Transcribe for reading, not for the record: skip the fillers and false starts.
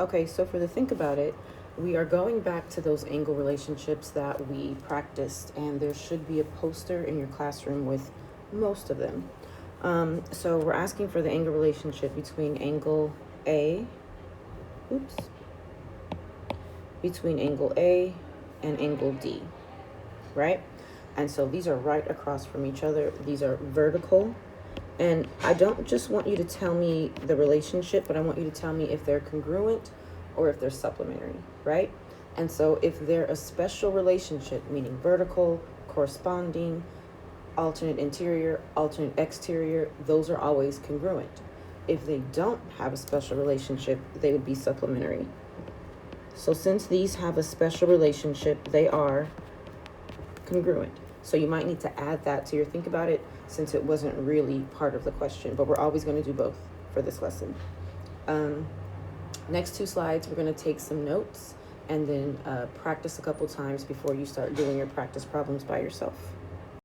Okay, so for the think about it, we are going back to those angle relationships that we practiced, and there should be a poster in your classroom with most of them. So we're asking for the angle relationship between angle A, oops, between angle A and angle D, right? And so these are right across from each other. These are vertical. And I don't just want you to tell me the relationship, but I want you to tell me if they're congruent or if they're supplementary, right? And so if they're a special relationship, meaning vertical, corresponding, alternate interior, alternate exterior, those are always congruent. If they don't have a special relationship, they would be supplementary. So since these have a special relationship, they are congruent. So you might need to add that to your think about it, since it wasn't really part of the question, but we're always going to do both for this lesson. Next two slides, we're going to take some notes and then practice a couple times before you start doing your practice problems by yourself.